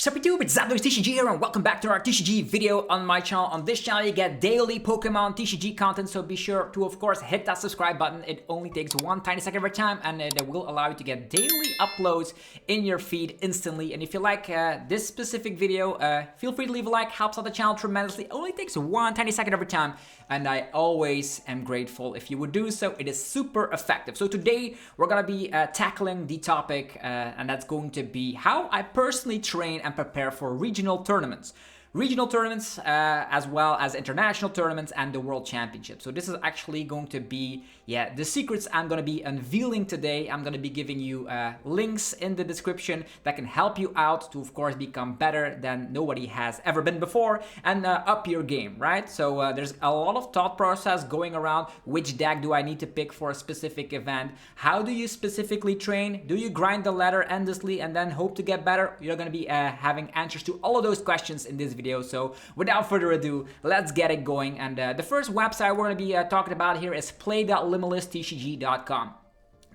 Sup YouTube, it's TCG here and welcome back to our TCG video on my channel. On this channel you get daily Pokemon TCG content, so be sure to of course hit that subscribe button. It only takes one tiny second of your time and it will allow you to get daily uploads in your feed instantly. And if you like this specific video, feel free to leave a like, helps out the channel tremendously. It only takes one tiny second of your time and I always am grateful if you would do so. It is super effective. So today we're gonna be tackling the topic and that's going to be how I personally train and prepare for regional tournaments. Regional tournaments as well as international tournaments and the World Championship. So this is actually going to be, the secrets I'm going to be unveiling today. I'm going to be giving you links in the description that can help you out to, of course, become better than nobody has ever been before and up your game, right? So there's a lot of thought process going around. Which deck do I need to pick for a specific event? How do you specifically train? Do you grind the ladder endlessly and then hope to get better? You're going to be having answers to all of those questions in this video. So without further ado, let's get it going. And the first website we're going to be talking about here is play.limitlesstcg.com.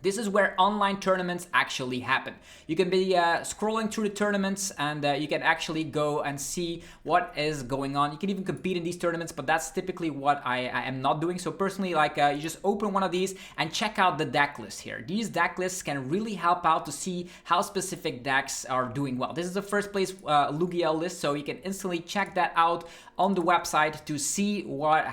This is where online tournaments actually happen. You can be scrolling through the tournaments and you can actually go and see what is going on. You can even compete in these tournaments, but that's typically what I am not doing. So personally, like you just open one of these and check out the deck list here. These deck lists can really help out to see how specific decks are doing well. This is the first place Lugia list, so you can instantly check that out on the website to see what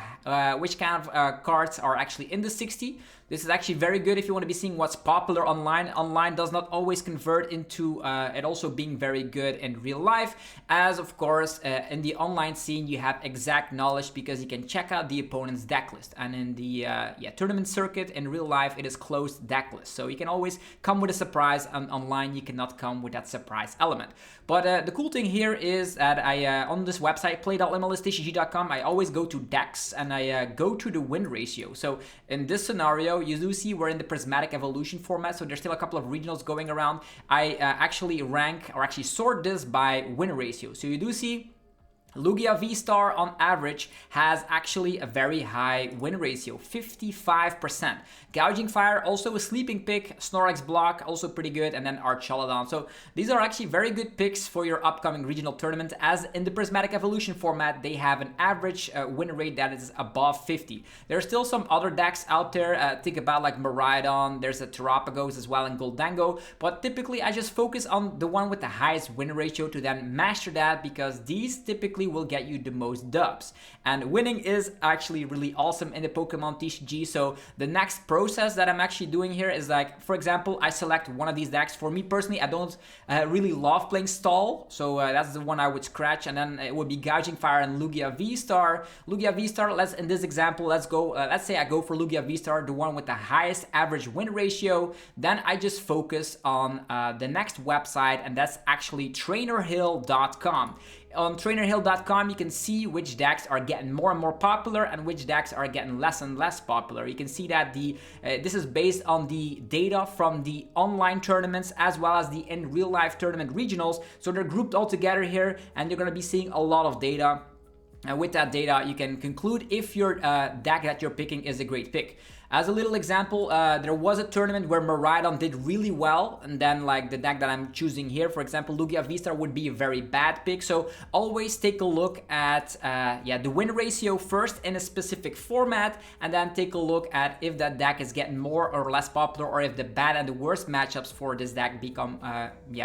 which kind of cards are actually in the 60. This is actually very good if you want to be seeing what's popular online. Online does not always convert into it also being very good in real life, as of course in the online scene you have exact knowledge because you can check out the opponent's deck list. And in the tournament circuit in real life it is closed deck list, so you can always come with a surprise, and online you cannot come with that surprise element. But the cool thing here is that I on this website play.limitlesstcg.com I always go to decks and I go to the win ratio. So in this scenario you do see we're in the prismatic evolution format, so there's still a couple of regionals going around. I actually rank or actually sort this by win ratio. So you do see Lugia V-Star on average has actually a very high win ratio, 55%. Gouging Fire, also a sleeping pick. Snorlax Block, also pretty good. And then Archaludon. So these are actually very good picks for your upcoming regional tournament, as in the Prismatic Evolution format, they have an average win rate that is above 50. There are still some other decks out there. Think about like Miraidon, there's a Terapagos as well, and Goldango. But typically I just focus on the one with the highest win ratio to then master that, because these typically will get you the most dubs. And winning is actually really awesome in the Pokemon TCG. So the next process that I'm actually doing here is, like, for example, I select one of these decks. For me personally, I don't really love playing Stall, so that's the one I would scratch, and then it would be Gouging Fire and Lugia V-Star. Lugia V-Star, in this example, let's go, let's say I go for Lugia V-Star, the one with the highest average win ratio. Then I just focus on the next website, and that's actually trainerhill.com. On trainerhill.com you can see which decks are getting more and more popular and which decks are getting less and less popular. You can see that this is based on the data from the online tournaments as well as the in real life tournament regionals. So they're grouped all together here, and you're going to be seeing a lot of data. And with that data, you can conclude if your deck that you're picking is a great pick. As a little example, there was a tournament where Miraidon did really well, and then like the deck that I'm choosing here, for example, Lugia V-Star would be a very bad pick. So always take a look at the win ratio first in a specific format, and then take a look at if that deck is getting more or less popular, or if the bad and the worst matchups for this deck become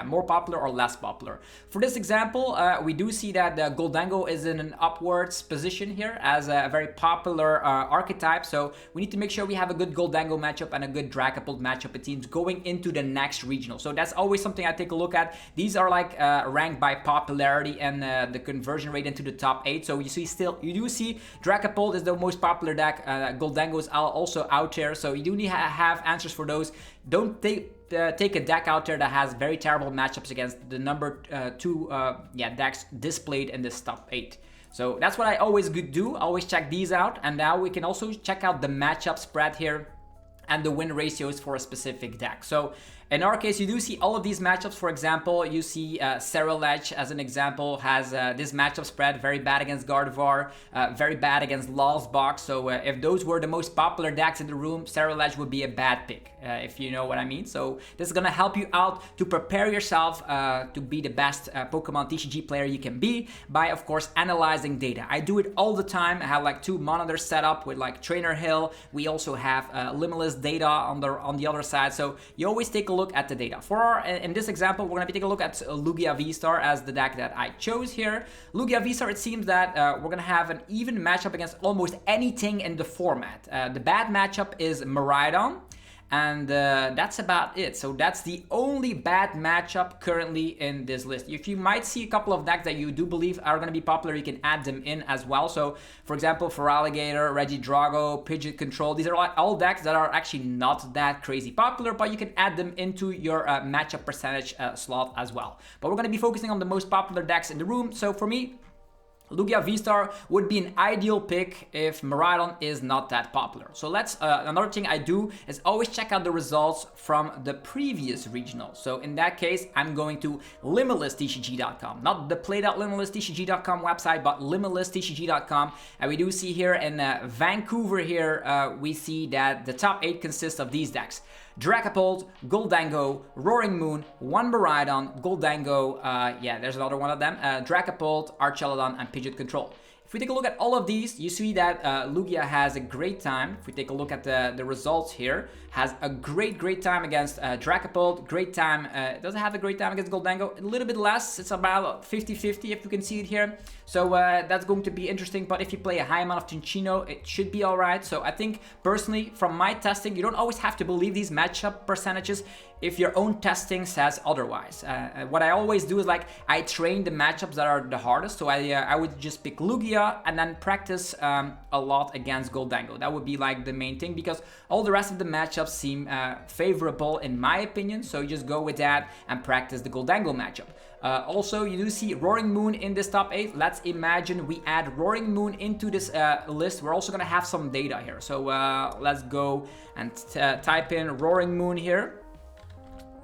more popular or less popular. For this example, we do see that Goldango is in an upwards position here as a very popular archetype, so we need to make sure we have a good Goldango matchup and a good Dragapult matchup, it seems, going into the next regional. So that's always something I take a look at. These are like ranked by popularity and the conversion rate into the top 8. So you do see Dragapult is the most popular deck. Goldango is also out there, so you do need to have answers for those. Don't take a deck out there that has very terrible matchups against the number 2 decks displayed in this top 8. So that's what I always do, always check these out. And now we can also check out the matchup spread here and the win ratios for a specific deck. So In our case, you do see all of these matchups. For example, you see Cerulege as an example has this matchup spread, very bad against Gardevoir, very bad against Law's Box. So if those were the most popular decks in the room, Cerulege would be a bad pick, if you know what I mean. So this is gonna help you out to prepare yourself to be the best Pokemon TCG player you can be by, of course, analyzing data. I do it all the time. I have like 2 monitors set up with like Trainer Hill. We also have Limitless data on the other side. So you always take a look at the data. In this example, we're going to be taking a look at Lugia V-Star as the deck that I chose here. Lugia V-Star, it seems that we're going to have an even matchup against almost anything in the format. The bad matchup is Miraidon. And that's about it. So that's the only bad matchup currently in this list. If you might see a couple of decks that you do believe are going to be popular, you can add them in as well. So for example, for Alligator, Regidrago, Pidgeot Control, these are all decks that are actually not that crazy popular, but you can add them into your matchup percentage slot as well. But we're going to be focusing on the most popular decks in the room. So for me, Lugia V-Star would be an ideal pick if Miraidon is not that popular. So let's, another thing I do is always check out the results from the previous regional. So in that case, I'm going to limitlesstcg.com, not the play.limitlesstcg.com website, but limitlesstcg.com. And we do see here in Vancouver here, we see that the top 8 consists of these decks: Dragapult, Goldango, Roaring Moon, one Miraidon, Goldango, yeah, there's another one of them, Dragapult, Archelodon, and Pidgeot Control. If we take a look at all of these, you see that Lugia has a great time. If we take a look at the results here, has a great time against Dragapult, great time, doesn't have a great time against Goldango, a little bit less, it's about 50-50 if you can see it here. So that's going to be interesting, but if you play a high amount of Tinchino, it should be alright. So I think personally, from my testing, you don't always have to believe these matchup percentages if your own testing says otherwise. What I always do is like, I train the matchups that are the hardest, so I would just pick Lugia and then practice a lot against Goldango. That would be like the main thing, because all the rest of the matchups seem favorable in my opinion, so you just go with that and practice the Goldango matchup. Also, you do see Roaring Moon in this top 8. Let's imagine we add Roaring Moon into this list. We're also going to have some data here. So let's go and type in Roaring Moon here.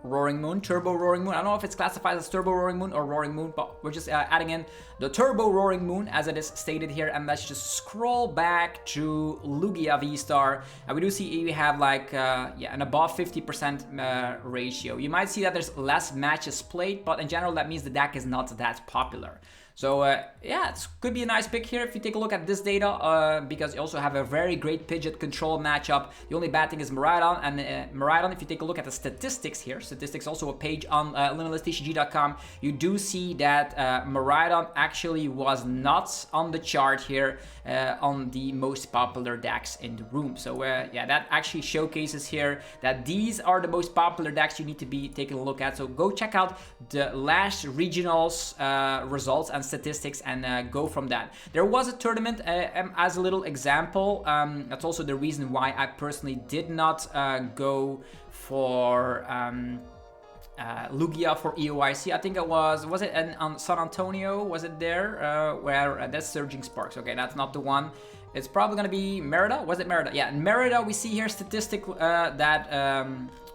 Roaring Moon, Turbo Roaring Moon. I don't know if it's classified as Turbo Roaring Moon or Roaring Moon, but we're just adding in the Turbo Roaring Moon as it is stated here. And let's just scroll back to Lugia V-Star. And we do see we have like, yeah, an above 50% ratio. You might see that there's less matches played, but in general, that means the deck is not that popular. So yeah, it could be a nice pick here if you take a look at this data, because you also have a very great Pidgeot Control matchup. The only bad thing is Miraidon, and Miraidon, if you take a look at the statistics here, statistics also a page on limitlesstcg.com, you do see that Miraidon actually was not on the chart here on the most popular decks in the room. So yeah, that actually showcases here that these are the most popular decks you need to be taking a look at. So go check out the last regionals results and statistics and go from that. There was a tournament as a little example. That's also the reason why I personally did not go for Lugia for EOIC. I think it was it on San Antonio? Was it there? Where that's Surging Sparks. Okay, that's not the one. It's probably gonna be Merida. Was it Merida? Yeah, in Merida we see here statistic that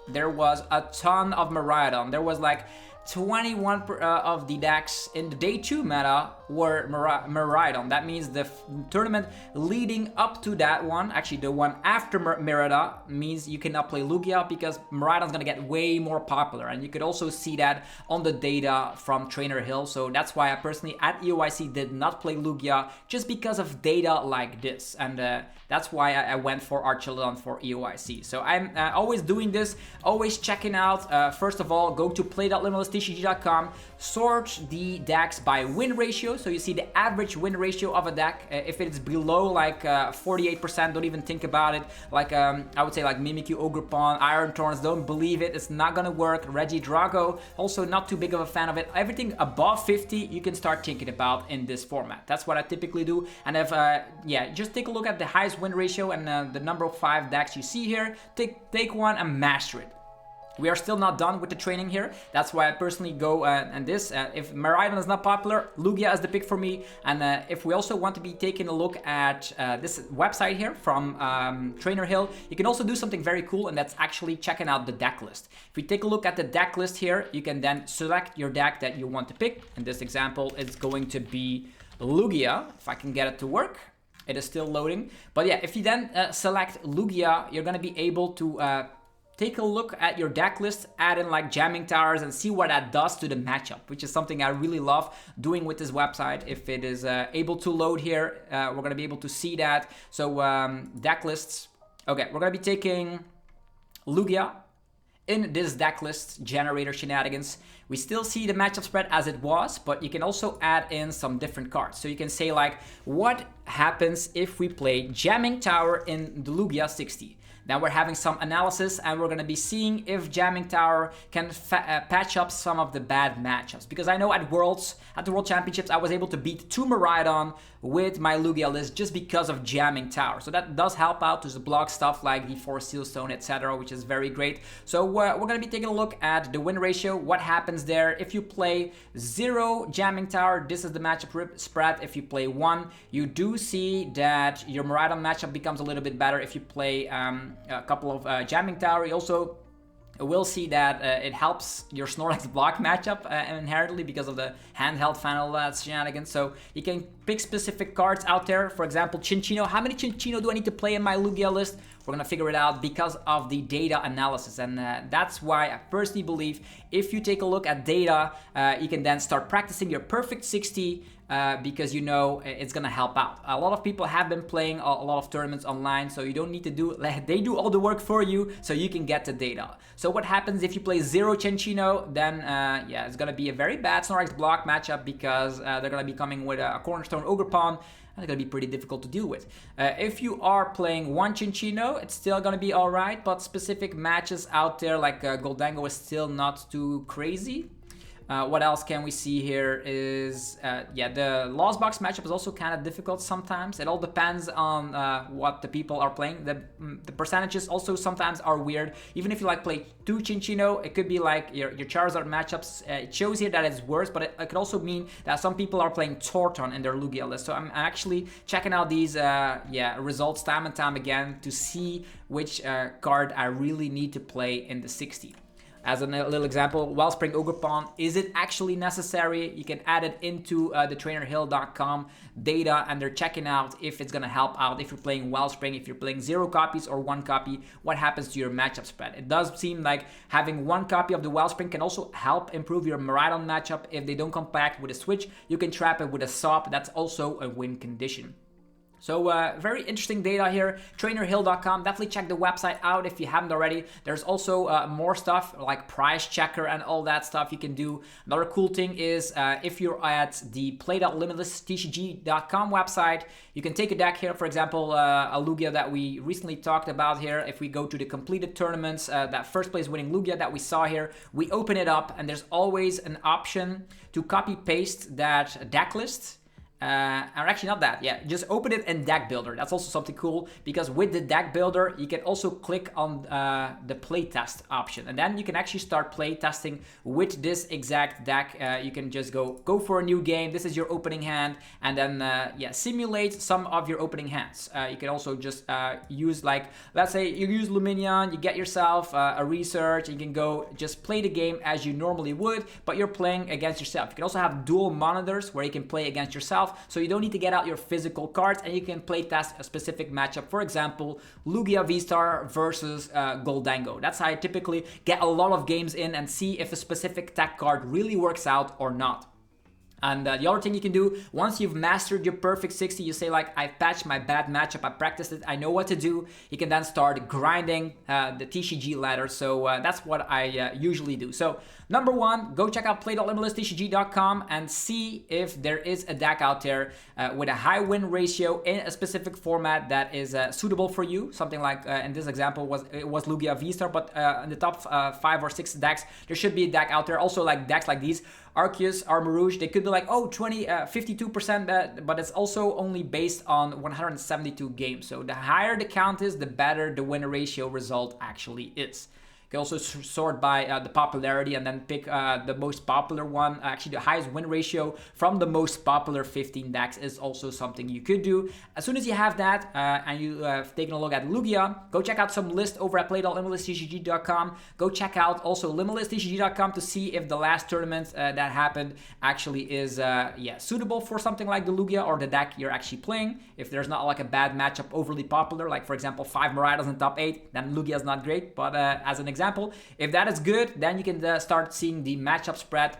there was a ton of Miraidon. There was like 21 of the decks in the day 2 meta were Miraidon. That means the tournament leading up to that one, actually the one after Merida, means you cannot play Lugia because Miraidon's gonna get way more popular. And you could also see that on the data from Trainer Hill. So that's why I personally at EOIC did not play Lugia, just because of data like this. And that's why I went for Archelodon for EOIC. So I'm always doing this, always checking out. First of all, go to play.limitlesstcg.com, sort the decks by win ratio. So you see the average win ratio of a deck. If it's below like 48%, don't even think about it. Like I would say like Mimikyu, Ogerpon, Iron Thorns, don't believe it. It's not gonna work. Regidrago, also not too big of a fan of it. Everything above 50, you can start thinking about in this format. That's what I typically do. And if yeah, just take a look at the highest win ratio and the number of 5 decks you see here. Take one and master it. We are still not done with the training here. That's why I personally go and this. If Miraidon is not popular, Lugia is the pick for me. And if we also want to be taking a look at this website here from Trainer Hill, you can also do something very cool, and that's actually checking out the deck list. If we take a look at the deck list here, you can then select your deck that you want to pick. In this example, it's going to be Lugia, if I can get it to work. It is still loading. But yeah, if you then select Lugia, you're going to be able to take a look at your deck list, add in like jamming towers, and see what that does to the matchup, which is something I really love doing with this website. If it is able to load here, we're gonna be able to see that. So deck lists. Okay, we're gonna be taking Lugia. In this deck list generator shenanigans, we still see the matchup spread as it was, but you can also add in some different cards. So you can say like, what happens if we play Jamming Tower in the Lugia 60? Now we're having some analysis, and we're going to be seeing if Jamming Tower can patch up some of the bad matchups. Because I know at the World Championships, I was able to beat 2 Miraidon with my Lugia list just because of Jamming Tower. So that does help out to block stuff like the Force Seal Stone, etc., which is very great. So we're going to be taking a look at the win ratio, what happens there. If you play 0 Jamming Tower, this is the matchup spread. If you play 1, you do see that your Miraidon matchup becomes a little bit better. If you play a couple of Jamming Tower, you also will see that it helps your Snorlax block matchup inherently because of the handheld final shenanigans. So you can pick specific cards out there. For example, Chinchino. How many Chinchino do I need to play in my Lugia list? We're going to figure it out because of the data analysis. And that's why I personally believe if you take a look at data, you can then start practicing your perfect 60 because you know it's going to help out. A lot of people have been playing a lot of tournaments online, so you don't need to they do all the work for you so you can get the data. So what happens if you play 0 Chinchino? Then yeah, it's going to be a very bad Snorlax block matchup because they're going to be coming with a Cornerstone Ogerpon. And it's going to be pretty difficult to deal with. If you are playing 1 Chinchino, it's still going to be alright, but specific matches out there like Goldango is still not too crazy. What else can we see here is, yeah, the Lost Box matchup is also kind of difficult sometimes. It all depends on what the people are playing. The percentages also sometimes are weird. Even if you like play 2 Chinchino, it could be like your Charizard matchups. It shows here that it's worse, but it could also mean that some people are playing Torton in their Lugia list. So I'm actually checking out these yeah, results time and time again to see which card I really need to play in the 60. As a little example, Wellspring Ogerpon, is it actually necessary? You can add it into the trainerhill.com data, and they're checking out if it's going to help out. If you're playing Wellspring, if you're playing 0 copies or 1 copy, what happens to your matchup spread? It does seem like having 1 copy of the Wellspring can also help improve your Miraidon matchup. If they don't compact with a switch, you can trap it with a Sup. That's also a win condition. So very interesting data here, trainerhill.com. Definitely check the website out if you haven't already. There's also more stuff like price checker and all that stuff you can do. Another cool thing is if you're at the play.limitlesstcg.com website, you can take a deck here, for example, a Lugia that we recently talked about here. If we go to the completed tournaments, that first place winning Lugia that we saw here, we open it up and there's always an option to copy paste that deck list. Or actually not that, yeah, just open it in Deck Builder. That's also something cool because with the Deck Builder, you can also click on the playtest option, and then you can actually start playtesting with this exact deck. You can just go for a new game. This is your opening hand, and then yeah, simulate some of your opening hands. You can also just use, like, let's say you use Luminion, you get yourself a research, and you can go just play the game as you normally would, but you're playing against yourself. You can also have dual monitors where you can play against yourself. So you don't need to get out your physical cards, and you can play test a specific matchup. For example, Lugia V-Star versus Goldango. That's how I typically get a lot of games in and see if a specific tech card really works out or not. And the other thing you can do, once you've mastered your perfect 60, you say like, I've patched my bad matchup, I practiced it, I know what to do. You can then start grinding the TCG ladder. So that's what I usually do. So number 1, go check out play.limitlesstcg.com and see if there is a deck out there with a high win ratio in a specific format that is suitable for you. Something like in this example it was Lugia V-Star, but in the top 5 or 6 decks, there should be a deck out there. Also like decks like these, Arceus, Armarouge, they could be like, oh, 52%, but it's also only based on 172 games. So the higher the count is, the better the win ratio result actually is. You can also sort by the popularity and then pick the most popular one. Actually, the highest win ratio from the most popular 15 decks is also something you could do. As soon as you have that and you have taken a look at Lugia, go check out some list over at play.limitlesstcg.com. Go check out also limitlesstcg.com to see if the last tournament that happened actually is suitable for something like the Lugia or the deck you're actually playing. If there's not like a bad matchup overly popular, like for example 5 Marauders in top 8, then Lugia is not great. But as an example, if that is good, then you can start seeing the matchup spread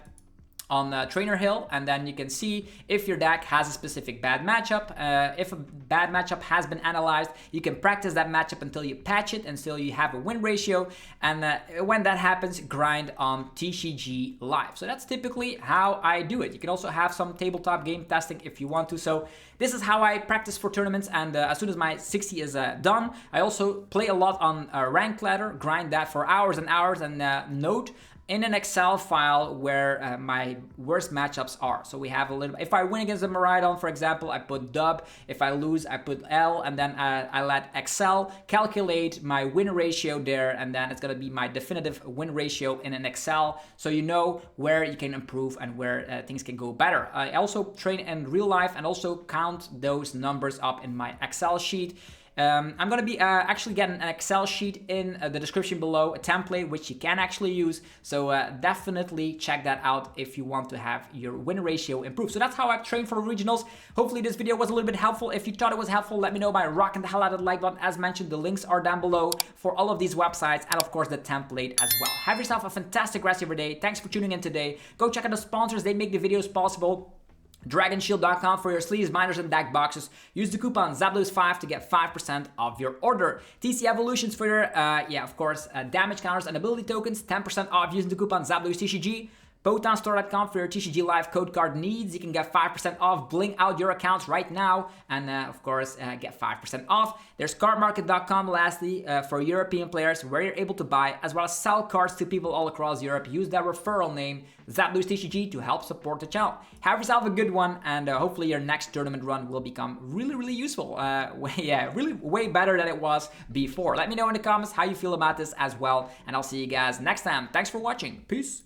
on Trainer Hill, and then you can see if your deck has a specific bad matchup. If a bad matchup has been analyzed, you can practice that matchup until you patch it, until you have a win ratio, and when that happens, grind on TCG Live. So that's typically how I do it. You can also have some tabletop game testing if you want to. So this is how I practice for tournaments, and as soon as my 60 is done, I also play a lot on Rank Ladder, grind that for hours and hours, and note in an Excel file where my worst matchups are. So we have a little, if I win against a Miraidon, for example, I put dub. If I lose, I put L, and then I let Excel calculate my win ratio there, and then it's gonna be my definitive win ratio in an Excel, so you know where you can improve and where things can go better. I also train in real life and also count those numbers up in my Excel sheet. I'm going to be actually getting an Excel sheet in the description below, a template which you can actually use. So definitely check that out if you want to have your win ratio improve. So that's how I've trained for regionals. Hopefully this video was a little bit helpful. If you thought it was helpful, let me know by rocking the hell out of the like button. As mentioned, the links are down below for all of these websites and of course the template as well. Have yourself a fantastic rest of your day. Thanks for tuning in today. Go check out the sponsors. They make the videos possible. DragonShield.com for your sleeves, miners, and deck boxes. Use the coupon ZABLOS5 to get 5% off your order. TC Evolutions for your, damage counters and ability tokens, 10% off using the coupon ZABLOSTCG. PhotonStore.com for your TCG Live code card needs. You can get 5% off. Bling out your accounts right now and, of course, get 5% off. There's cardmarket.com, lastly, for European players where you're able to buy as well as sell cards to people all across Europe. Use that referral name, ZapLoseTCG, to help support the channel. Have yourself a good one, and hopefully your next tournament run will become really, really useful. Really way better than it was before. Let me know in the comments how you feel about this as well, and I'll see you guys next time. Thanks for watching. Peace.